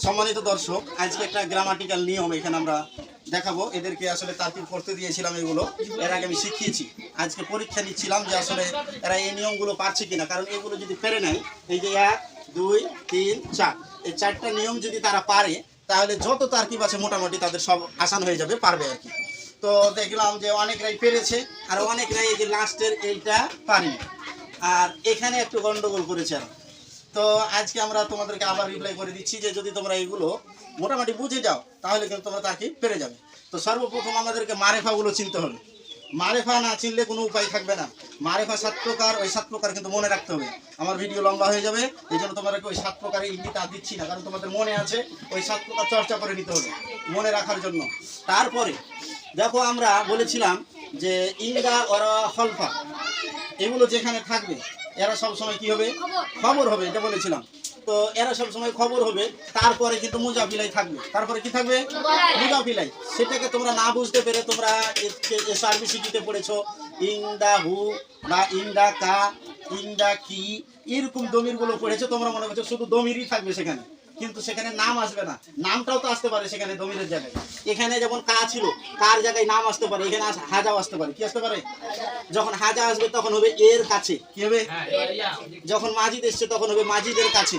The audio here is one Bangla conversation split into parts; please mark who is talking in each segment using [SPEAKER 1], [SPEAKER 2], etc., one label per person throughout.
[SPEAKER 1] সম্মানিত দর্শক, আজকে একটা গ্রামাটিক্যাল নিয়ম এখানে আমরা দেখাবো। এদেরকে আসলে তারতিব করতে দিয়েছিলাম, এগুলো এর আগে আমি শিখিয়েছি। আজকে পরীক্ষা নিচ্ছিলাম যে আসলে এরা এই নিয়মগুলো পারছে কিনা, কারণ এগুলো যদি পেরে নেয়, এই যে 1 2 3 4 এই 4টা নিয়ম যদি তারা পারে, তাহলে যত তারকিব আছে মোটামুটি তাদের সব আসান হয়ে যাবে, পারবে আর কি। তো দেখলাম যে অনেকরাই পেরেছে, আর অনেকরাই এই যে লাস্টের এইটা পারেনি, আর এখানে একটু গন্ডগোল করেছে। তো আজকে আমরা তোমাদেরকে আবার রিপ্লাই করে দিচ্ছি যে যদি তোমরা এগুলো মোটামুটি বুঝে যাও, তাহলে কিন্তু তোমরা তাকে পেরে যাবে। তো সর্বপ্রথম আমাদেরকে মারেফাগুলো চিনতে হবে। মারেফা না চিনলে কোনো উপায় থাকবে না। মারেফা 7 প্রকার, ওই 7 প্রকার কিন্তু মনে রাখতে হবে। আমার ভিডিও লম্বা হয়ে যাবে, এই জন্য তোমাদেরকে ওই 7 প্রকারের ইঙ্গিত আর দিচ্ছি না, কারণ তোমাদের মনে আছে, ওই 7 প্রকার চর্চা করে নিতে হবে মনে রাখার জন্য। তারপরে দেখো, আমরা বলেছিলাম যে ইন্দা ওরা হলফা, এগুলো যেখানে থাকবে এরা সবসময় কি হবে? খবর হবে, এটা বলেছিলাম। তো এরা সবসময় খবর হবে। তারপরে কিন্তু মুজাফিলাই থাকবে। তারপরে কি থাকবে? মুজাফিলাই। সেটাকে তোমরা না বুঝতে পেরে তোমরা সার্ভিসিটিতে পড়েছো ইন্দা হু বা ইন্দা কা, ইন্দা কি, এরকম দমিরগুলো পড়েছো। তোমরা মনে করছো শুধু দমিরই থাকবে সেখানে, কিন্তু সেখানে নাম আসবে না। নামটাও তো আসতে পারে সেখানে দমিরের জায়গায়। এখানে যেমন কা ছিল, কার জায়গায় নাম আসতে পারে, এখানে হাজাও আসতে পারে। কি আসতে পারে? যখন হাজা আসবে তখন হবে এর কাছে, কি হবে? যখন মাজিদ এসছে তখন হবে মাজিদের কাছে।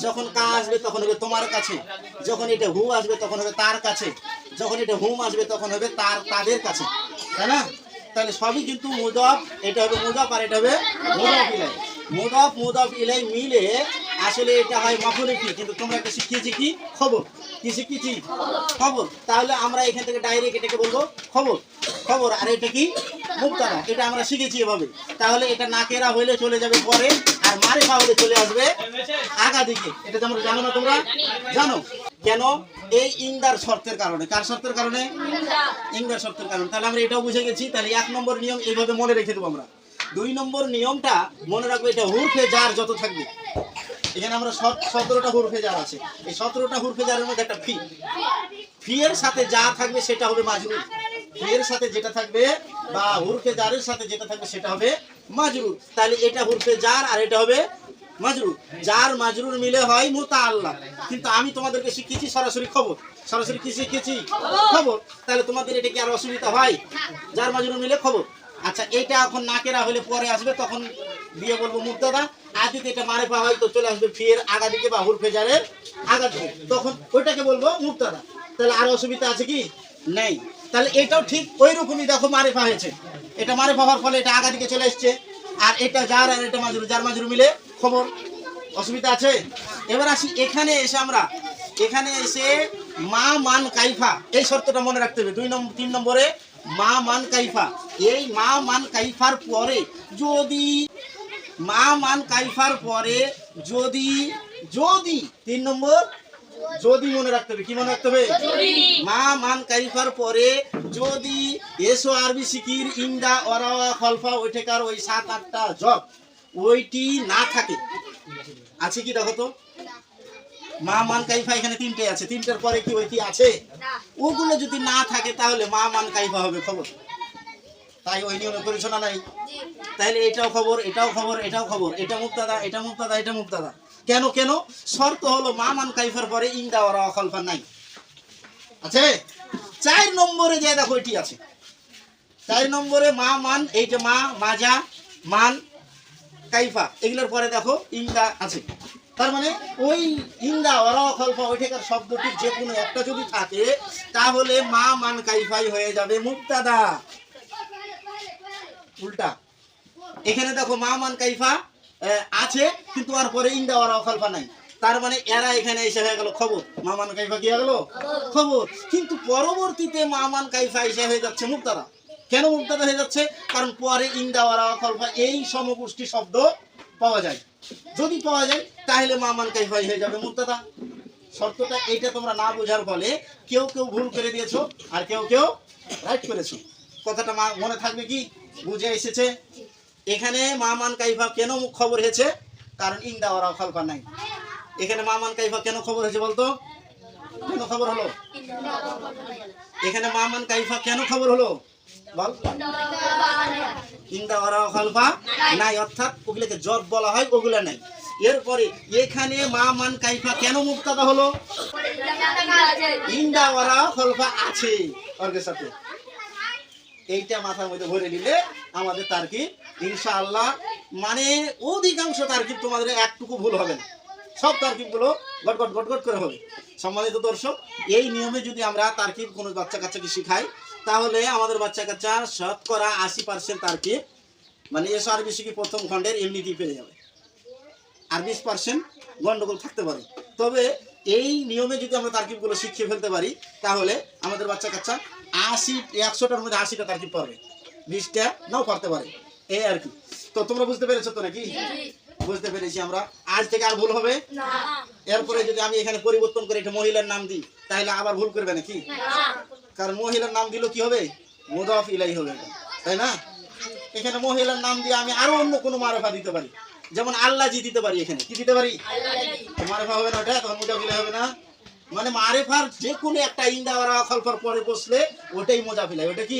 [SPEAKER 1] যখন কা আসবে তখন হবে তোমার কাছে। যখন এটা হু আসবে তখন হবে তার কাছে। যখন এটা হুম আসবে তখন হবে তাদের কাছে, তাই না? তাহলে সবই কিন্তু মুদাফ, এটা হবে মুদাফ আর এটা হবে মুদাফ ইলাই। মুদাফ ইলাই মিলে আসলে এটা হয় মাফুলে কি, কিন্তু তোমরা একটা শিখিয়েছি কি? খবর। কি শিখিয়েছি? খবর। তাহলে আমরা এখান থেকে ডাইরেক্ট এটাকে বলবো খবর। খবর। আর এটা কি? মুবতাদা। এটা আমরা শিখেছি এভাবে। তাহলে এটা নাকেরা হইলে চলে যাবে পরে, আর মারিফা হলে চলে আসবে আগা দিকে। এটা তোমরা জানো না? তোমরা জানো কেন? এই ইন্দার শর্তের কারণে। কার শর্তের কারণে? ইন্দার শর্তের কারণে। তাহলে আমরা এটাও বুঝে গেছি। তাহলে 1 নম্বর নিয়ম এইভাবে মনে রেখে দেবো আমরা। 2 নম্বর নিয়মটা মনে রাখবো, এটা হুরফে জার যত থাকবে, এখানে আমরা 17টা হুরফে জার আছে। এই 17টা হুরফে জারের মধ্যে একটা ফি এর সাথে যা থাকবে সেটা হবে মাজরুর। ফি এর সাথে যেটা থাকবে বা হুরফে জারের সাথে যেটা থাকবে সেটা হবে মাজরুর। তাহলে এটা হুরফে জার আর এটা হবে মাজরুর। জার মাজরুর মিলে হয় মুতাআল্লাক। কিন্তু আমি তোমাদেরকে শিখিয়েছি সরাসরি খবর। সরাসরি কি শিখিয়েছি? খবর। তাহলে তোমাদের এটা কি আর অসুবিধা হয়? জার মাজরুর মিলে খবর। আচ্ছা, এটা এখন নাকেরা হলে পরে আসবে, তখন দিয়ে বলবো মুবতাদা। আদিতে এটা মারিফা হয় তো চলে আসবে ফি এর আগা দিকে বা হুরফে জারের আগা দিকে, তখন ওইটাকে বলবো মুবতাদা। তাহলে আর অসুবিধা আছে কি? নেই। তাহলে এটাও ঠিক ওই রকমই, দেখো মারিফা হয়েছে। এটা মারিফা হওয়ার ফলে এটা আগা দিকে চলে এসছে, আর এটা জার আর এটা মাজরুর, জার মাজরুর মিলে খবর। অসুবিধা আছে? এবার আসি এখানে এসে, আমরা এখানে এসে মা মান কাইফা, এই শর্তটা মনে রাখতে হবে। 3 নম্বরে মা মান কাইফা। এই মা মান কাইফার পরে যদি মা মান কাইফার পরে যদি 3 নম্বর যদি মনে রাখতে হবে। কি মনে রাখতে হবে? মা মান কাইফার পরে যদি এসো আরবি সিকির ইন্দা ওরাওয়া খলফা ওইটাকার ওই 7-8টা জব ওইটি না থাকে। আছে কি দেখো তো? মা মান কাইফা এখানে 3টে আছে, 3টার পরে কি ওইটি আছে? ওগুলো যদি না থাকে তাহলে মা মান কাইফা হবে খবর। তাই ওই নিয়মে করেছো না নাই? তাহলে এটাও খবর, এটাও খবর, এটাও খবর। এটা মুবতাদা, এটা মুবতাদা, এটা মুবতাদা। কেন কেন? শর্ত হলো মা মান কাইফার পরে ইন্দা ওরা খলফা নাই। আছে? 4 নম্বরে যে দেখো এটি আছে। 4 নম্বরে মা মান, এই যে মা, মাজা, মান, কাইফা, এগুলোর পরে দেখো ইন্দা আছে। তার মানে ওই ইন্দা ওরা খলফা ওইটাকার শব্দটির যে কোনো একটা যদি থাকে, তাহলে মা মান কাইফাই হয়ে যাবে মুবতাদা। উল্টা এখানে দেখো মা মান কাইফা আছে, কিন্তু আর পরে ইন্দা ওরা খলফা নাই। তার মানে এরা এখানে এসে হয়ে গেল খবর। মা মান কাইফা কি হয়ে গেল? খবর। কিন্তু পরবর্তীতে মা মান কাইফা এসে হয়ে যাচ্ছে মুবতাদা। কেন মুবতাদা হয়ে যাচ্ছে? কারণ পরে ইন্দা ওরা খলফা এই সমগোষ্ঠী শব্দ পাওয়া যায়। যদি পাওয়া যায় তাহলে মা মান কাইফা হয়ে যাবে মুবতাদা। শর্তটা এইটা তোমরা না বোঝার ফলে কেউ কেউ ভুল করে দিয়েছো, আর কেউ কেউ রাইট করেছো। কথাটা মনে থাকবে কি? বুঝে এসেছে? এখানে মা মান কাইফা কেন খবর হয়েছে? কারণ ইন্দা ওরা খলফা নাই। এখানে মা মান কাইফা কেন খবর হয়েছে বলতো? কেন খবর হলো? এখানে মা মান কাইফা কেন খবর হলো বল? ইন্দা ওরা খলফা নাই, অর্থাৎ ওগুলোকে জব বলা হয়, ওগুলা নাই। এরপরে এখানে মা মান কাইফা কেন মুক্তাদা হলো? ইন্দা ওয়ারা খলফা আছে অর্গের সাথে। এইটা মাথার মধ্যে ভরে নিলে আমাদের তারকিব ইনশাআল্লাহ মানে অধিকাংশ তারকিব তোমাদের একটুকু ভুল হবে না, সব তারকিবগুলো গটগট গটগট করে হবে। সম্মানিত দর্শক, এই নিয়মে যদি আমরা তারকিব কোনো বাচ্চা কাচ্চাকে শিখাই তাহলে আমাদের বাচ্চা কাচ্চা শতকরা 80% তারকিব মানে এস আরবি শিখি প্রথম খণ্ডের এমনিতেই পেরে যাবে, আর 20% গন্ডগোল থাকতে পারে। তবে এই নিয়মে যদি আমরা তারকিবগুলো শিখিয়ে ফেলতে পারি তাহলে আমাদের বাচ্চা কাচ্চা 100টার মধ্যে 80টা তারকিব পারবে, 20টা নাও পারতে পারে, এই আর কি। তো তোমরা বুঝতে পেরেছো তো নাকি? বুঝতে পেরেছি আমরা। আজ থেকে আর ভুল হবে না। এরপরে যদি আমি এখানে পরিবর্তন করে একটা মহিলার নাম দিই তাহলে আবার ভুল করবে নাকি? কারণ মহিলার নাম দিলে কি হবে? মুদাফ ইলাইহি হবে, তাই না? এখানে মহিলার নাম দিয়ে আমি আরো অন্য কোনো মারফা দিতে পারি, যেমন আল্লাহ জি দিতে পারি। এখানে কি দিতে পারি? মারফা হবে না ওটা, তখন মুদাফ ইলাইহি হবে না। মানে মারেফার যে কোনো একটা ইন্দা ওয়ারা খলফার পরে বসলে ওটাই মুদাফ ইলাইহি, ওটা কি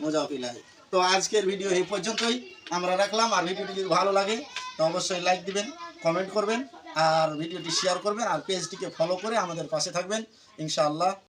[SPEAKER 1] মুদাফ ইলাইহি। তো আজকের ভিডিও এই পর্যন্তই আমরা রাখলাম। আর ভিডিওটি যদি ভালো লাগে তো অবশ্যই লাইক দিবেন, কমেন্ট করবেন, আর ভিডিওটি শেয়ার করবেন, আর পেজটিকে ফলো করে আমাদের পাশে থাকবেন ইনশাআল্লাহ।